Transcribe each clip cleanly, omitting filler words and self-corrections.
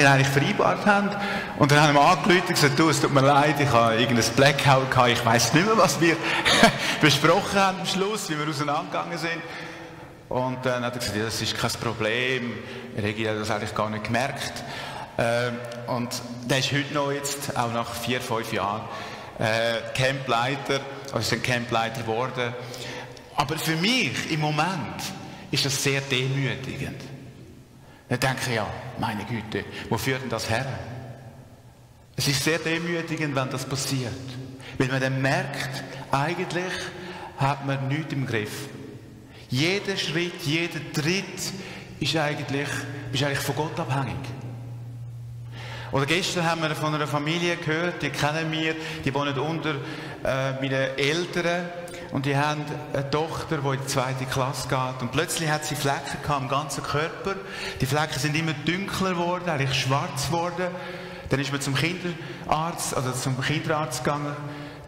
wir eigentlich vereinbart haben. Und dann haben wir angerufen und gesagt, du, es tut mir leid, ich habe irgendein Blackout gehabt, ich weiss nicht mehr, was wir besprochen haben am Schluss, wie wir auseinandergegangen sind. Und dann hat er gesagt, ja, das ist kein Problem, Regi hat das eigentlich gar nicht gemerkt. Und der ist heute noch jetzt, auch nach 4, 5 Jahren, Campleiter, also ist ein Campleiter geworden. Aber für mich im Moment ist das sehr demütigend. Dann denke ich, ja, meine Güte, wo führt denn das her? Es ist sehr demütigend, wenn das passiert. Weil man dann merkt, eigentlich hat man nichts im Griff. Jeder Schritt, jeder Tritt ist eigentlich von Gott abhängig. Oder gestern haben wir von einer Familie gehört, die kennen wir, die wohnen unter meinen Eltern und die haben eine Tochter, die in die 2. Klasse geht und plötzlich hat sie Flecken am ganzen Körper. Die Flecken sind immer dunkler geworden, eigentlich schwarz geworden. Dann ist man zum Kinderarzt gegangen.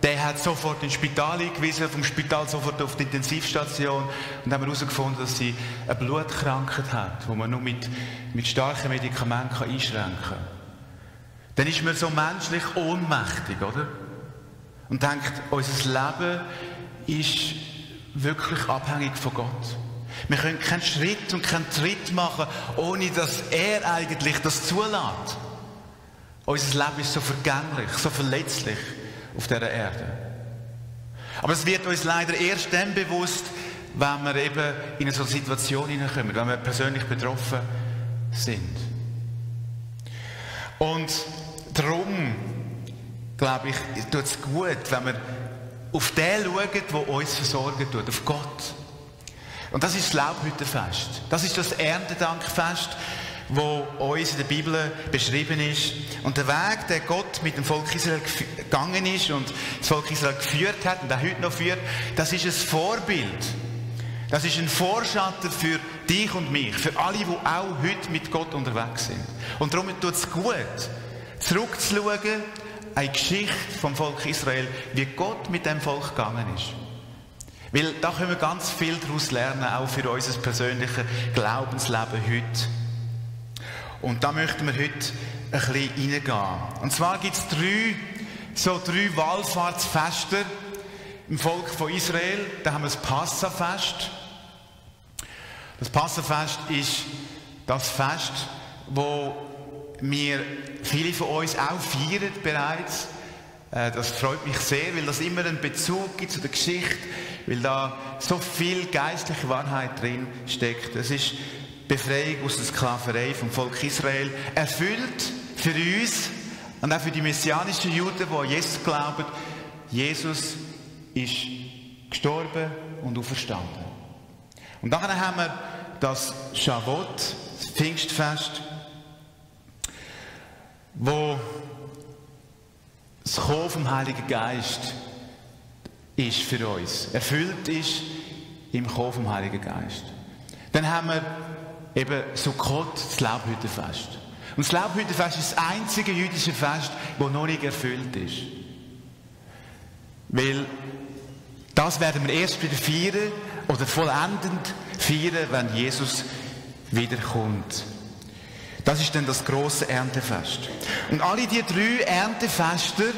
Der hat sofort ins Spital eingewiesen, vom Spital sofort auf die Intensivstation und haben herausgefunden, dass sie eine Blutkrankheit hat, die man nur mit starken Medikamenten einschränken kann. Dann ist man so menschlich ohnmächtig, oder? Und denkt, unser Leben ist wirklich abhängig von Gott. Wir können keinen Schritt und keinen Tritt machen, ohne dass er eigentlich das zulässt. Unser Leben ist so vergänglich, so verletzlich auf dieser Erde. Aber es wird uns leider erst dann bewusst, wenn wir eben in eine solche Situation hineinkommen, wenn wir persönlich betroffen sind. Und darum, glaube ich, tut es gut, wenn wir auf den schauen, der uns versorgen tut, auf Gott. Und das ist das Laubhüttenfest. Das ist das Erntedankfest, wo uns in der Bibel beschrieben ist. Und der Weg, den Gott mit dem Volk Israel gegangen ist und das Volk Israel geführt hat und auch heute noch führt, das ist ein Vorbild. Das ist ein Vorschatten für dich und mich, für alle, die auch heute mit Gott unterwegs sind. Und darum tut es gut, zurückzuschauen, eine Geschichte vom Volk Israel, wie Gott mit dem Volk gegangen ist. Weil da können wir ganz viel daraus lernen, auch für unser persönliches Glaubensleben heute. Und da möchten wir heute ein bisschen reingehen. Und zwar gibt es drei Wallfahrtsfeste im Volk von Israel. Da haben wir das Passafest. Das Passafest ist das Fest, wo wir viele von uns auch feiern bereits. Das freut mich sehr, weil das immer einen Bezug gibt zu der Geschichte, weil da so viel geistliche Wahrheit drin steckt. Es ist Befreiung aus der Sklaverei vom Volk Israel, erfüllt für uns und auch für die messianischen Juden, die an Jesus glauben. Jesus ist gestorben und auferstanden. Und dann haben wir das Shavuot, das Pfingstfest, wo das Kommen vom Heiligen Geist ist für uns, erfüllt ist im Kommen vom Heiligen Geist. Dann haben wir eben Sukkot, das Laubhüttenfest. Und das Laubhüttenfest ist das einzige jüdische Fest, das noch nicht erfüllt ist. Weil das werden wir erst wieder feiern oder vollendend feiern, wenn Jesus wiederkommt. Das ist dann das grosse Erntefest. Und alle die 3 Erntefeste,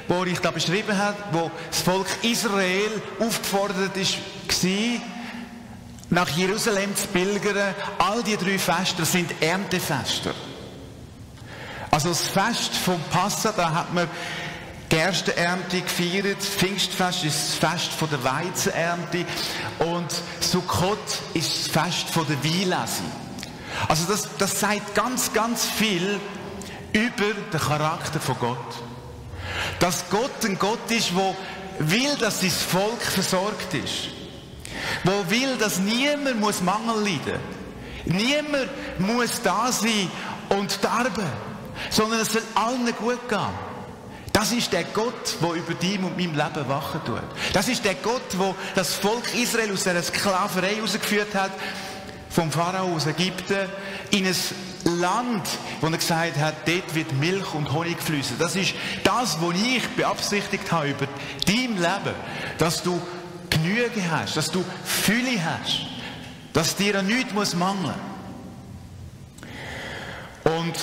die ich da beschrieben habe, wo das Volk Israel aufgefordert war, nach Jerusalem zu pilgern, all die 3 Feste sind Erntefeste. Also das Fest vom Passa, da hat man Gerstenernte gefeiert, das Pfingstfest ist das Fest von der Weizenernte und Sukkot ist das Fest von der Weinlese. Also das sagt ganz, ganz viel über den Charakter von Gott. Dass Gott ein Gott ist, der will, dass sein Volk versorgt ist. Der will, dass niemand Mangel leiden muss. Niemand muss da sein und darben, sondern es soll allen gut gehen. Das ist der Gott, der über dein und meinem Leben wachen tut. Das ist der Gott, der das Volk Israel aus der Sklaverei herausgeführt hat, vom Pharao aus Ägypten, in ein Land, wo er gesagt hat, dort wird Milch und Honig fließen. Das ist das, was ich beabsichtigt habe über dein Leben. Dass du Genüge hast, dass du Fülle hast, dass dir an nichts mangeln muss. Und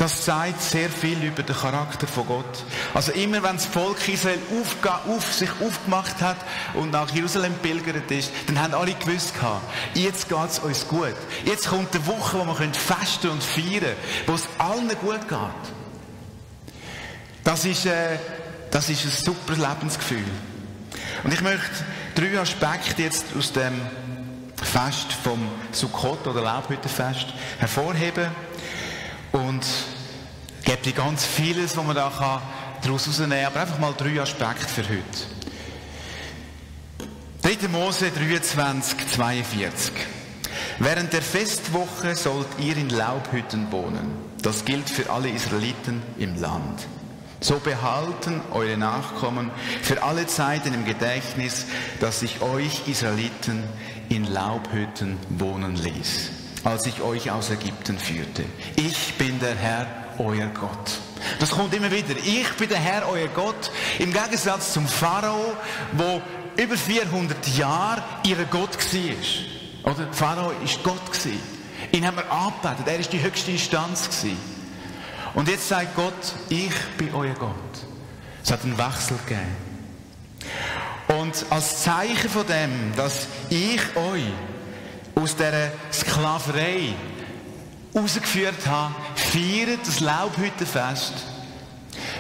Das sagt sehr viel über den Charakter von Gott. Also immer wenn das Volk Israel sich aufgemacht hat und nach Jerusalem pilgert ist, dann haben alle gewusst, jetzt geht es uns gut. Jetzt kommt eine Woche, wo wir festen und feiern können, wo es allen gut geht. Das ist ein super Lebensgefühl. Und ich möchte 3 Aspekte jetzt aus dem Fest vom Sukkot oder Laubhüttenfest hervorheben und gebe dir ganz vieles, was man da daraus herausnehmen kann, aber einfach mal 3 Aspekte für heute. 3. Mose 23, 42. Während der Festwoche sollt ihr in Laubhütten wohnen. Das gilt für alle Israeliten im Land. So behalten eure Nachkommen für alle Zeiten im Gedächtnis, dass ich euch Israeliten in Laubhütten wohnen ließ, als ich euch aus Ägypten führte. Ich bin der Herr, euer Gott. Das kommt immer wieder. Ich bin der Herr, euer Gott. Im Gegensatz zum Pharao, wo über 400 Jahre ihr Gott war. Oder? Pharao war Gott. Ihn haben wir angebetet. Er war die höchste Instanz. Und jetzt sagt Gott, ich bin euer Gott. Es hat einen Wechsel gegeben. Und als Zeichen von dem, dass ich euch aus dieser Sklaverei rausgeführt habe, feiert das Laubhüttenfest.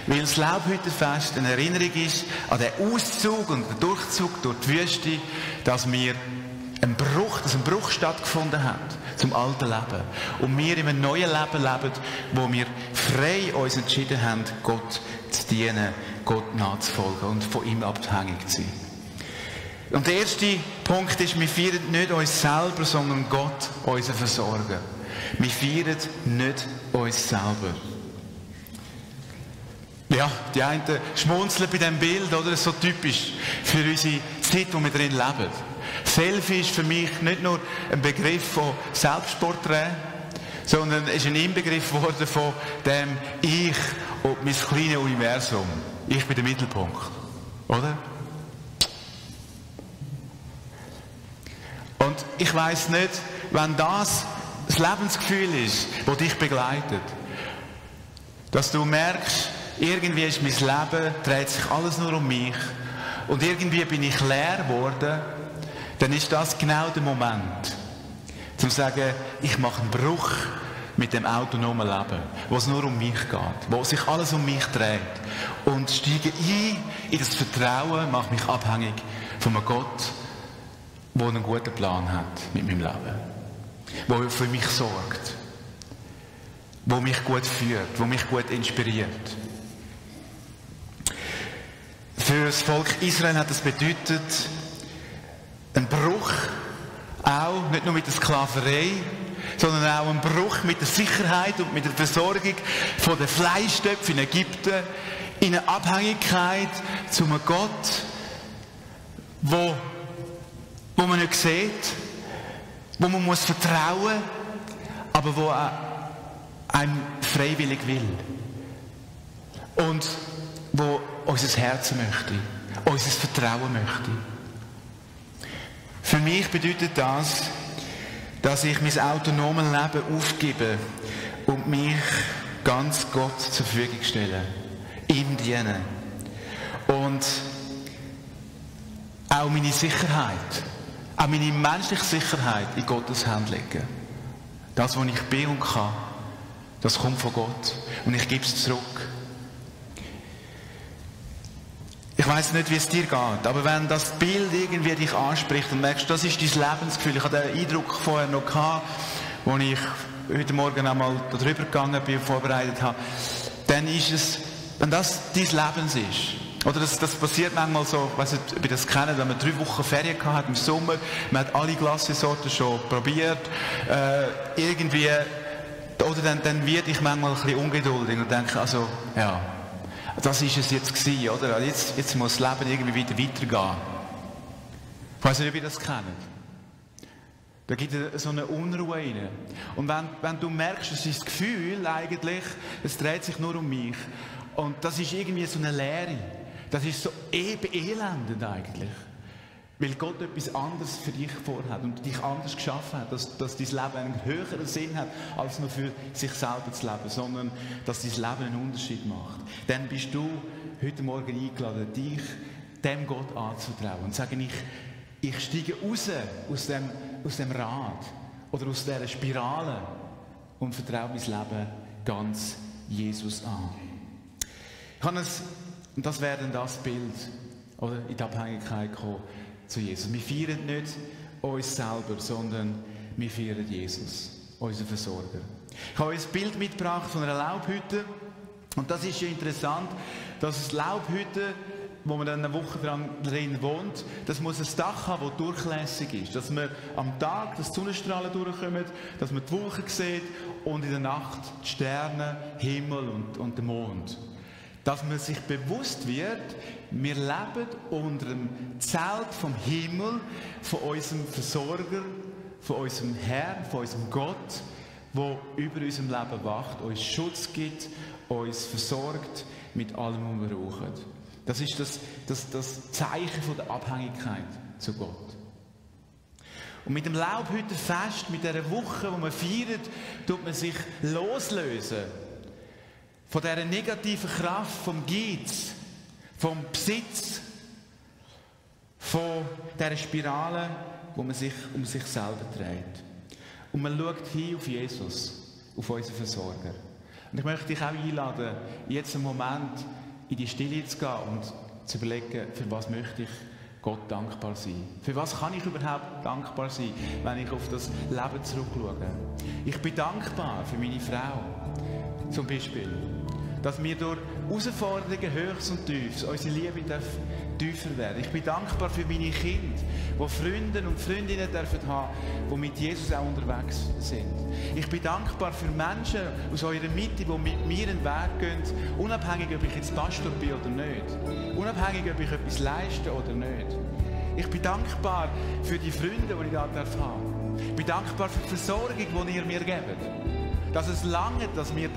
Weil das Laubhüttenfest eine Erinnerung ist an den Auszug und den Durchzug durch die Wüste, dass ein Bruch stattgefunden hat zum alten Leben. Und wir in einem neuen Leben leben, wo wir frei uns entschieden haben, Gott zu dienen, Gott nachzufolgen und von ihm abhängig zu sein. Und der erste Punkt ist, wir feiern nicht uns selber, sondern Gott, unseren Versorger. Wir feiern nicht uns selber. Ja, die einen schmunzeln bei diesem Bild, oder? Das ist so typisch für unsere Zeit, wo wir drin leben. Selfie ist für mich nicht nur ein Begriff von Selbstporträt, sondern ist ein Inbegriff geworden von dem Ich und mein kleines Universum. Ich bin der Mittelpunkt. Oder? Und ich weiss nicht, wenn das Lebensgefühl ist, das dich begleitet, dass du merkst, irgendwie ist mein Leben, dreht sich alles nur um mich und irgendwie bin ich leer geworden, dann ist das genau der Moment, zum zu sagen, ich mache einen Bruch mit dem autonomen Leben, wo es nur um mich geht, wo sich alles um mich dreht und steige ein in das Vertrauen, mache mich abhängig von einem Gott, der einen guten Plan hat mit meinem Leben, der für mich sorgt, der mich gut führt, der mich gut inspiriert. Für das Volk Israel hat das bedeutet, ein Bruch, auch nicht nur mit der Sklaverei, sondern auch ein Bruch mit der Sicherheit und mit der Versorgung von den Fleischtöpfen in Ägypten, in eine Abhängigkeit zu einem Gott, wo man nicht sieht, wo man muss vertrauen, aber wo einem freiwillig will. Und wo unser Herz möchte, unser Vertrauen möchte. Für mich bedeutet das, dass ich mein autonomes Leben aufgebe und mich ganz Gott zur Verfügung stelle. Ihm dienen. Und auch meine Sicherheit, auch meine menschliche Sicherheit in Gottes Hand legen. Das, was ich bin und kann, das kommt von Gott. Und ich gebe es zurück. Ich weiss nicht, wie es dir geht, aber wenn das Bild irgendwie dich anspricht und merkst, das ist dein Lebensgefühl, ich hatte den Eindruck vorher noch gehabt, als ich heute Morgen einmal darüber gegangen bin und vorbereitet habe, dann ist es, wenn das dein Leben ist, oder das passiert manchmal so, ich weiss nicht, ob ihr das kennt, wenn man 3 Wochen Ferien gehabt hat im Sommer, man hat alle Glassorten schon probiert, irgendwie, oder dann werde ich manchmal ein bisschen ungeduldig und denke, also, ja, das ist es jetzt gewesen, oder? Jetzt muss das Leben irgendwie wieder weitergehen. Ich weiss nicht, ob ihr das kennt. Da gibt es so eine Unruhe rein. Und wenn du merkst, es ist das Gefühl eigentlich, es dreht sich nur um mich. Und das ist irgendwie so eine Leere. Das ist so elendend eigentlich. Weil Gott etwas anderes für dich vorhat und dich anders geschaffen hat, dass dein Leben einen höheren Sinn hat, als nur für sich selber zu leben, sondern dass dein Leben einen Unterschied macht. Dann bist du heute Morgen eingeladen, dich dem Gott anzutrauen und zu sagen, ich steige raus aus dem Rad oder aus dieser Spirale und vertraue mein Leben ganz Jesus an. Und das wäre dann das Bild, oder, in die Abhängigkeit kommen zu Jesus. Wir feiern nicht uns selber, sondern wir feiern Jesus, unseren Versorger. Ich habe euch ein Bild mitgebracht von einer Laubhütte. Und das ist ja interessant, dass die Laubhütte, wo man dann eine Woche drin wohnt, das muss ein Dach haben, das durchlässig ist. Dass man am Tag, dass die Sonnenstrahlen durchkommen, dass man die Wolken sieht und in der Nacht die Sterne, Himmel und den Mond. Dass man sich bewusst wird, wir leben unter dem Zelt vom Himmel, von unserem Versorger, von unserem Herrn, von unserem Gott, der über unserem Leben wacht, uns Schutz gibt, uns versorgt mit allem, was wir brauchen. Das ist das Zeichen von der Abhängigkeit zu Gott. Und mit dem Laubhüttenfest, mit dieser Woche, die man feiert, tut man sich loslösen von dieser negativen Kraft, vom Geiz, vom Besitz, von dieser Spirale, wo man sich um sich selber dreht. Und man schaut hin auf Jesus, auf unseren Versorger. Und ich möchte dich auch einladen, jetzt einen Moment in die Stille zu gehen und zu überlegen, für was möchte ich Gott dankbar sein? Für was kann ich überhaupt dankbar sein, wenn ich auf das Leben zurückschaue? Ich bin dankbar für meine Frau, zum Beispiel. Dass wir durch Herausforderungen Höchst und Tiefs unsere Liebe tiefer werden. Ich bin dankbar für meine Kinder, die Freunde und Freundinnen dürfen haben, die mit Jesus auch unterwegs sind. Ich bin dankbar für Menschen aus eurer Mitte, die mit mir einen Weg gehen, unabhängig, ob ich jetzt Pastor bin oder nicht. Unabhängig, ob ich etwas leiste oder nicht. Ich bin dankbar für die Freunde, die ich da haben darf. Ich bin dankbar für die Versorgung, die ihr mir gebt. Dass es lange, dass wir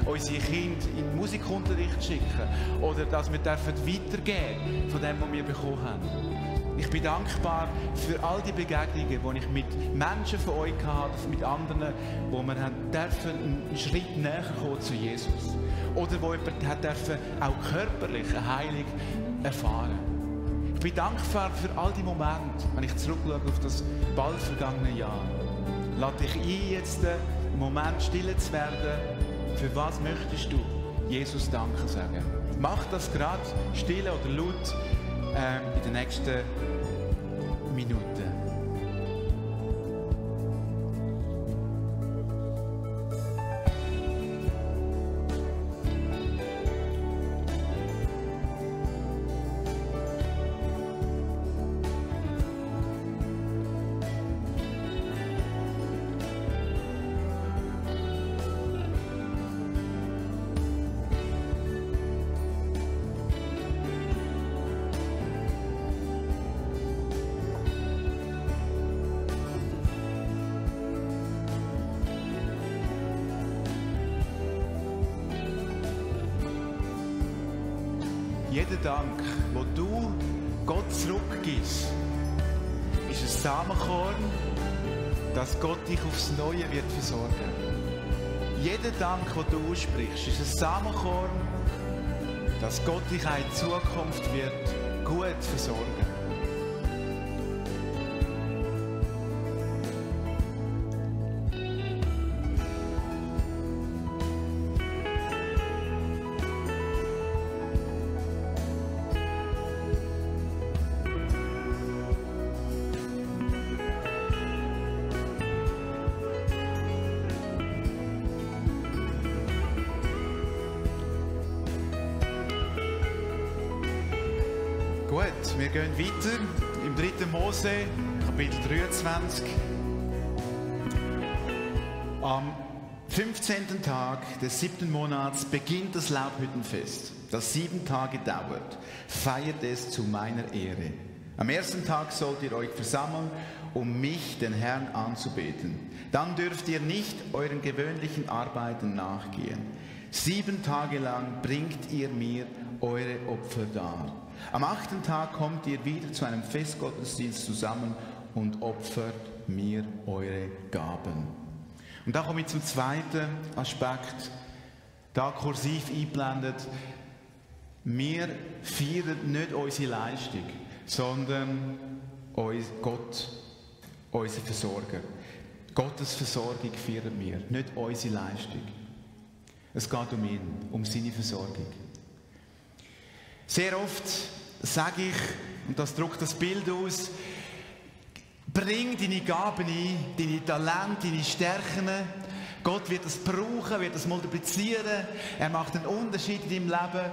unsere Kinder in den Musikunterricht schicken oder dass wir weitergeben von dem, was wir bekommen haben. Ich bin dankbar für all die Begegnungen, die ich mit Menschen von euch hatte, mit anderen, wo wir einen Schritt näher kommen zu Jesus. Oder wo jemand auch körperlich eine Heilung erfahren. Ich bin dankbar für all die Momente, wenn ich zurückschaue auf das bald vergangene Jahr. Lade dich ein, jetzt einen Moment still zu werden. Für was möchtest du Jesus Danke sagen? Mach das gerade, still oder laut, in den nächsten Minuten. Jeder Dank, den du Gott zurückgibst, ist ein Samenkorn, dass Gott dich aufs Neue wird versorgen. Jeder Dank, den du aussprichst, ist ein Samenkorn, dass Gott dich auch in Zukunft wird gut versorgen. Gut, wir gehen weiter im 3. Mose, Kapitel 23. Am 15. Tag des 7. Monats beginnt das Laubhüttenfest, das 7 Tage dauert. Feiert es zu meiner Ehre. Am ersten Tag sollt ihr euch versammeln, um mich, den Herrn, anzubeten. Dann dürft ihr nicht euren gewöhnlichen Arbeiten nachgehen. 7 Tage lang bringt ihr mir eure Opfer dar. Am 8. Tag kommt ihr wieder zu einem Festgottesdienst zusammen und opfert mir eure Gaben. Und da komme ich zum zweiten Aspekt, da kursiv eingeblendet. Wir feiern nicht unsere Leistung, sondern Gott, unser Versorger. Gottes Versorgung feiern wir, nicht unsere Leistung. Es geht um ihn, um seine Versorgung. Sehr oft sage ich, und das drückt das Bild aus, bring deine Gaben ein, deine Talente, deine Stärken. Gott wird das brauchen, wird das multiplizieren. Er macht einen Unterschied in deinem Leben,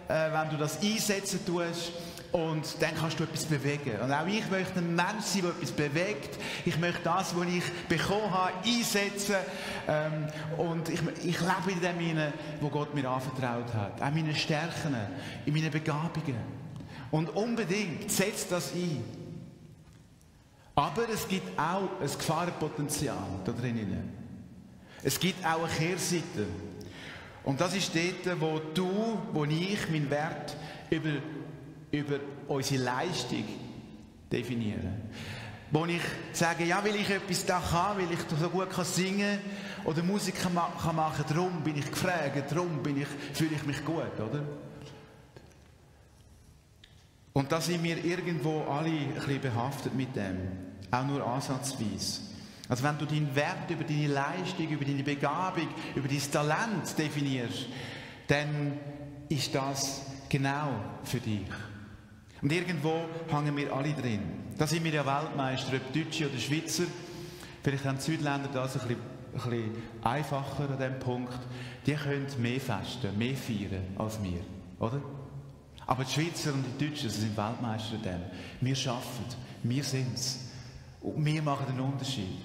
wenn du das einsetzen tust. Und dann kannst du etwas bewegen. Und auch ich möchte ein Mensch sein, der etwas bewegt. Ich möchte das, was ich bekommen habe, einsetzen. Und ich lebe in dem hinein, wo Gott mir anvertraut hat. Auch meine Stärken, in meinen Begabungen. Und unbedingt setzt das ein. Aber es gibt auch ein Gefahrenpotenzial da drinnen. Es gibt auch eine Kehrseite. Und das ist dort, wo ich meinen Wert über unsere Leistung definiere. Wo ich sage, ja, weil ich etwas da kann, weil ich so gut singen kann oder Musik kann machen, darum bin ich gefragt, darum fühle ich mich gut, oder? Und da sind wir irgendwo alle ein bisschen behaftet mit dem. Auch nur ansatzweise. Also wenn du deinen Wert über deine Leistung, über deine Begabung, über dein Talent definierst, dann ist das genau für dich. Und irgendwo hängen wir alle drin. Da sind wir ja Weltmeister, ob Deutsche oder Schweizer. Vielleicht haben die Südländer das ein bisschen einfacher an diesem Punkt. Die können mehr festen, mehr feiern als wir, oder? Aber die Schweizer und die Deutschen sind Weltmeister in dem. Wir schaffen, wir sind es. Und wir machen einen Unterschied.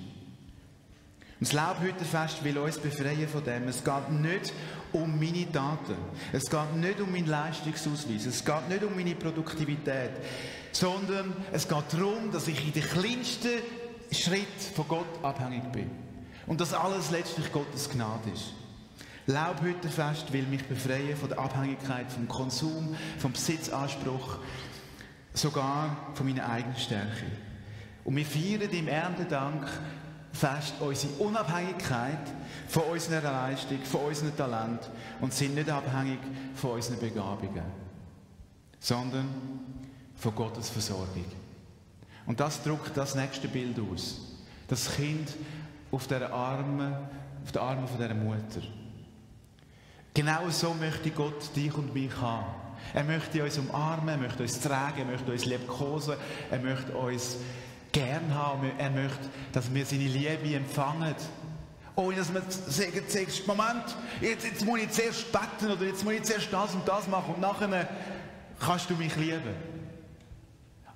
Und das Laubhüttenfest will uns befreien von dem. Es geht nicht um meine Taten. Es geht nicht um meinen Leistungsausweis. Es geht nicht um meine Produktivität. Sondern es geht darum, dass ich in den kleinsten Schritt von Gott abhängig bin. Und dass alles letztlich Gottes Gnade ist. Laubhüttenfest will mich befreien von der Abhängigkeit, vom Konsum, vom Besitzanspruch, sogar von meiner eigenen Stärke. Und wir feiern im Erntedankfest unsere Unabhängigkeit von unserer Leistung, von unserem Talent und sind nicht abhängig von unseren Begabungen, sondern von Gottes Versorgung. Und das drückt das nächste Bild aus. Das Kind auf den Armen von dieser Mutter. Genau so möchte Gott dich und mich haben. Er möchte uns umarmen, er möchte uns tragen, er möchte uns liebkosen, er möchte uns gern haben, er möchte, dass wir seine Liebe empfangen. Ohne dass wir sagen, Moment, jetzt muss ich zuerst beten oder jetzt muss ich zuerst das und das machen und nachher kannst du mich lieben.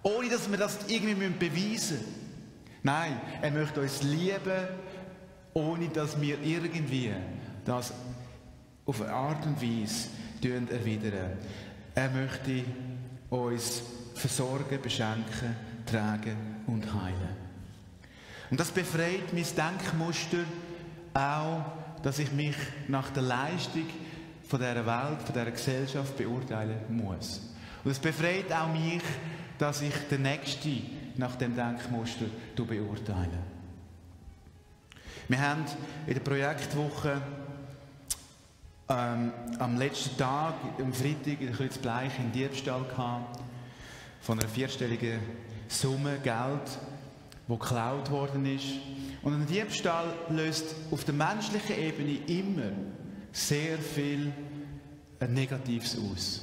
Ohne dass wir das irgendwie beweisen müssen. Nein, er möchte uns lieben, ohne dass wir irgendwie das auf eine Art und Weise erwidern. Er möchte uns versorgen, beschenken, tragen und heilen. Und das befreit mein Denkmuster auch, dass ich mich nach der Leistung von dieser Welt, von dieser Gesellschaft beurteilen muss. Und es befreit auch mich, dass ich den Nächsten nach dem Denkmuster beurteile. Wir haben in der Projektwoche am letzten Tag, am Freitag, in Kreuzbleich einen Diebstahl gehabt, von einer 4-stelligen Summe Geld, die geklaut worden ist. Und ein Diebstahl löst auf der menschlichen Ebene immer sehr viel Negatives aus.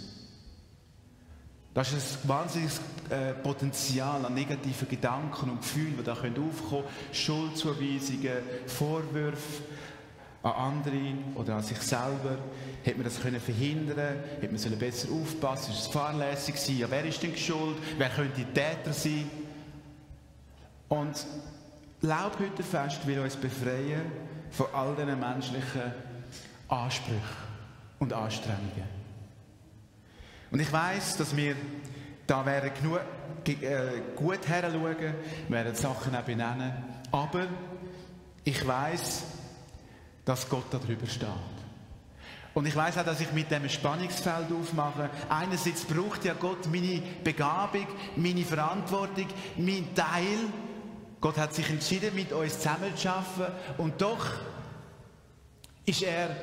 Das ist ein wahnsinniges Potenzial an negativen Gedanken und Gefühlen, die da aufkommen können. Schuldzuweisungen, Vorwürfe an andere oder an sich selber. Hätte man das verhindern können? Hätte man besser aufpassen sollen? Ist es fahrlässig gewesen? Ja, wer ist denn schuld? Wer könnte Täter sein? Und Laubhüttenfest will uns befreien von all diesen menschlichen Ansprüchen und Anstrengungen. Und ich weiss, dass wir da genug gut heranschauen, wir werden Sachen auch benennen, aber ich weiss, dass Gott da drüber steht. Und ich weiss auch, dass ich mit dem Spannungsfeld aufmache. Einerseits braucht ja Gott meine Begabung, meine Verantwortung, mein Teil. Gott hat sich entschieden, mit uns zusammen zu arbeiten. Und doch ist er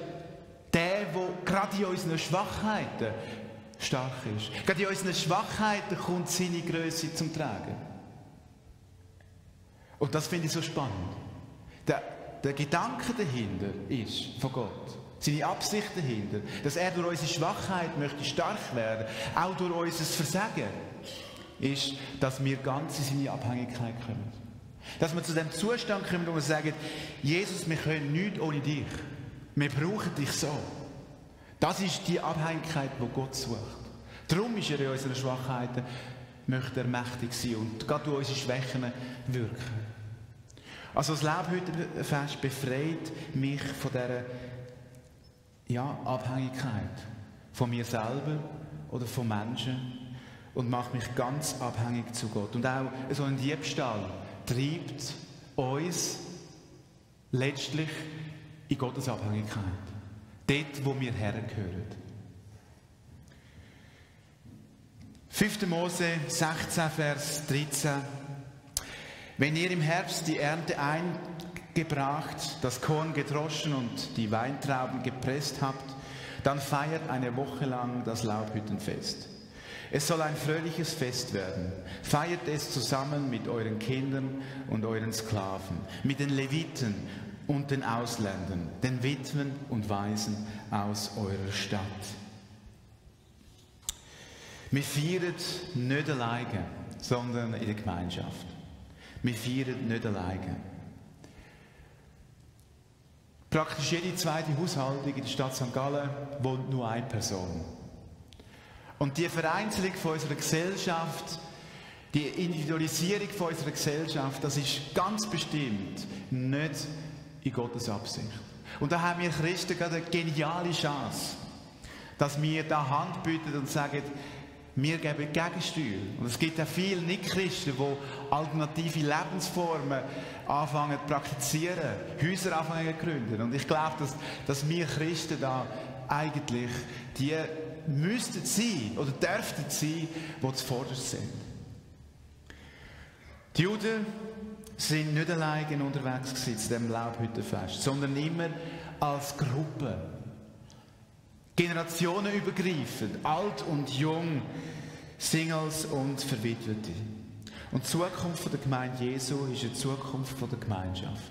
der gerade in unseren Schwachheiten stark ist. Gerade in unseren Schwachheiten kommt seine Größe zum Tragen. Und das finde ich so spannend. Der Gedanke dahinter ist von Gott. Seine Absicht dahinter, dass er durch unsere Schwachheit möchte stark werden, auch durch unser Versagen, ist, dass wir ganz in seine Abhängigkeit kommen. Dass wir zu dem Zustand kommen, wo wir sagen, Jesus, wir können nichts ohne dich. Wir brauchen dich so. Das ist die Abhängigkeit, die Gott sucht. Darum ist er in unseren Schwachheiten, möchte er mächtig sein und gerade durch unsere Schwächen wirken. Also das Laubhüttenfest befreit mich von dieser Abhängigkeit von mir selber oder von Menschen und macht mich ganz abhängig zu Gott. Und auch so ein Diebstahl treibt uns letztlich in Gottes Abhängigkeit. Dort, wo wir hergehören. 5. Mose 16, Vers 13. Wenn ihr im Herbst die Ernte eingebracht, das Korn gedroschen und die Weintrauben gepresst habt, dann feiert eine Woche lang das Laubhüttenfest. Es soll ein fröhliches Fest werden. Feiert es zusammen mit euren Kindern und euren Sklaven, mit den Leviten und den Ausländern, den Witwen und Waisen aus eurer Stadt. Wir feiern nicht alleine, sondern in der Gemeinschaft. Wir feiern nicht alleine. Praktisch jede zweite Haushaltung in der Stadt St. Gallen wohnt nur eine Person. Und die Vereinzelung von unserer Gesellschaft, die Individualisierung von unserer Gesellschaft, das ist ganz bestimmt nicht in Gottes Absicht. Und da haben wir Christen gerade eine geniale Chance, dass wir da Hand bieten und sagen, wir geben Gegensteuer. Und es gibt auch viele Nicht-Christen, die alternative Lebensformen anfangen zu praktizieren, Häuser anfangen zu gründen. Und ich glaube, dass wir Christen da eigentlich die müssten sein oder dürften sein, die zuvorderst sind. Die Juden sind nicht alleine unterwegs zu diesem Laubhüttenfest, sondern immer als Gruppe. Generationenübergreifend, alt und jung, Singles und Verwitwete. Und die Zukunft der Gemeinde Jesu ist eine Zukunft der Gemeinschaft.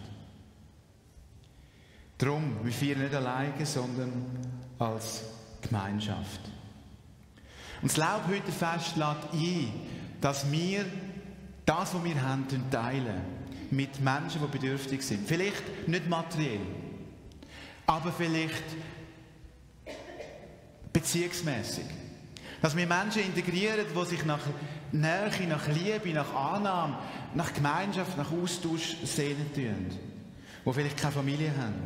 Darum, wir feiern nicht alleine, sondern als Gemeinschaft. Und das Laubhüttenfest lädt ein, dass wir das, was wir haben, teilen mit Menschen, die bedürftig sind. Vielleicht nicht materiell, aber vielleicht beziehungsmässig. Dass wir Menschen integrieren, die sich nach Nähe, nach Liebe, nach Annahme, nach Gemeinschaft, nach Austausch sehnen tun. Die vielleicht keine Familie haben.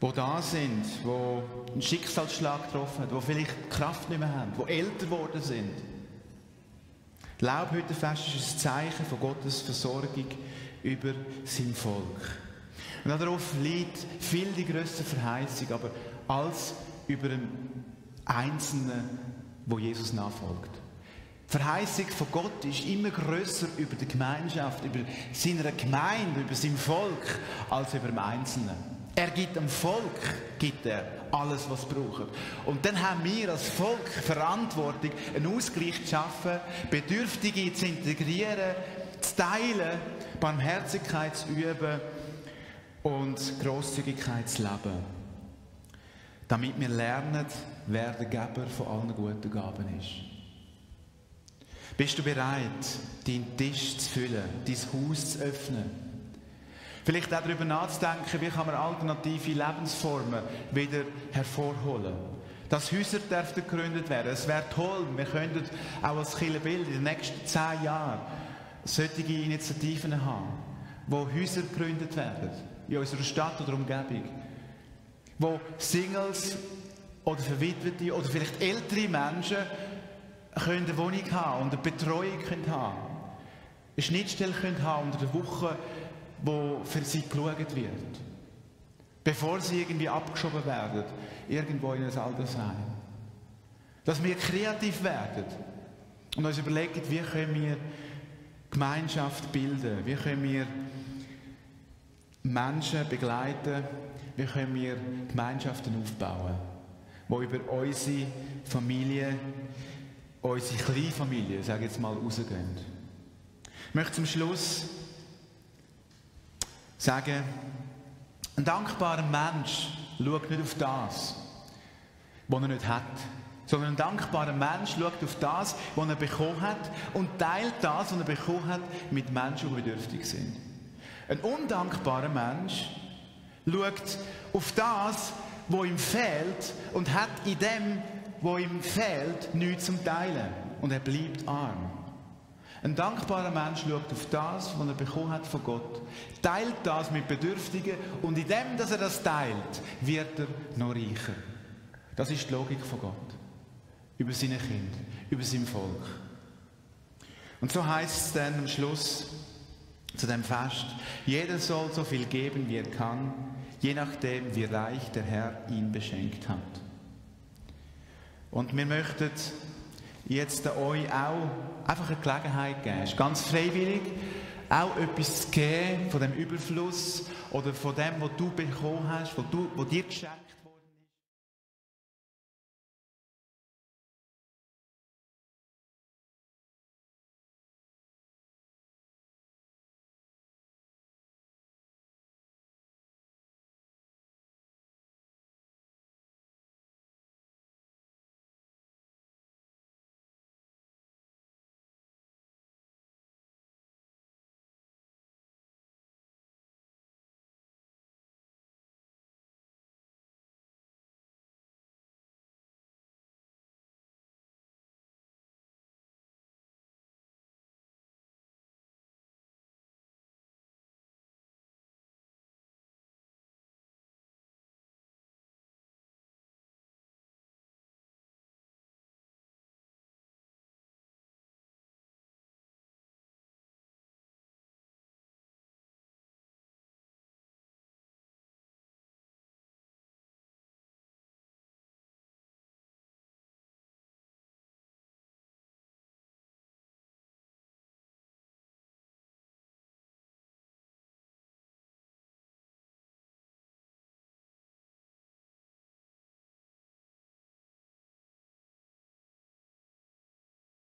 Die da sind, die einen Schicksalsschlag getroffen haben, die vielleicht die Kraft nicht mehr haben, die älter geworden sind. Das Laubhüttenfest ist ein Zeichen von Gottes Versorgung über sein Volk. Und darauf liegt viel die grösste Verheißung, aber als über einen Einzelnen, wo Jesus nachfolgt. Die Verheißung von Gott ist immer grösser über die Gemeinschaft, über seine Gemeinde, über sein Volk, als über den Einzelnen. Er gibt dem Volk alles, was es braucht. Und dann haben wir als Volk Verantwortung, einen Ausgleich zu schaffen, Bedürftige zu integrieren, zu teilen, Barmherzigkeit zu üben und Grosszügigkeit zu leben. Damit wir lernen, wer der Geber von allen guten Gaben ist. Bist du bereit, deinen Tisch zu füllen, dein Haus zu öffnen? Vielleicht auch darüber nachzudenken, wie kann man alternative Lebensformen wieder hervorholen. Dass Häuser dürften gegründet werden. Es wäre toll, wir könnten auch als Kirchenbild in den nächsten 10 Jahren solche Initiativen haben, wo Häuser gegründet werden, in unserer Stadt oder Umgebung, wo Singles oder Verwitwete oder vielleicht ältere Menschen können eine Wohnung haben und eine Betreuung können haben, eine Schnittstelle können haben unter der Woche, wo für sie geschaut wird. bevor sie irgendwie abgeschoben werden, irgendwo in ein Altersheim. Dass wir kreativ werden und uns überlegen, wie können wir Gemeinschaft bilden, wie können wir Menschen begleiten, wie können wir Gemeinschaften aufbauen, die über unsere Familie, unsere Kleinfamilie, sage ich jetzt mal, rausgehen. Ich möchte zum Schluss sagen, ein dankbarer Mensch schaut nicht auf das, was er nicht hat, sondern ein dankbarer Mensch schaut auf das, was er bekommen hat und teilt das, was er bekommen hat, mit Menschen, die bedürftig sind. Ein undankbarer Mensch schaut auf das, was ihm fehlt und hat in dem, was ihm fehlt, nichts zum Teilen. Und er bleibt arm. Ein dankbarer Mensch schaut auf das, was er bekommen hat von Gott, teilt das mit Bedürftigen und in dem, dass er das teilt, wird er noch reicher. Das ist die Logik von Gott. Über seine Kinder, über sein Volk. Und so heißt es dann am Schluss zu dem Fest, jeder soll so viel geben, wie er kann, je nachdem, wie reich der Herr ihn beschenkt hat. Und wir möchten jetzt euch auch einfach eine Gelegenheit geben, es ist ganz freiwillig, auch etwas zu geben von dem Überfluss oder von dem, was du bekommen hast, was dir geschenkt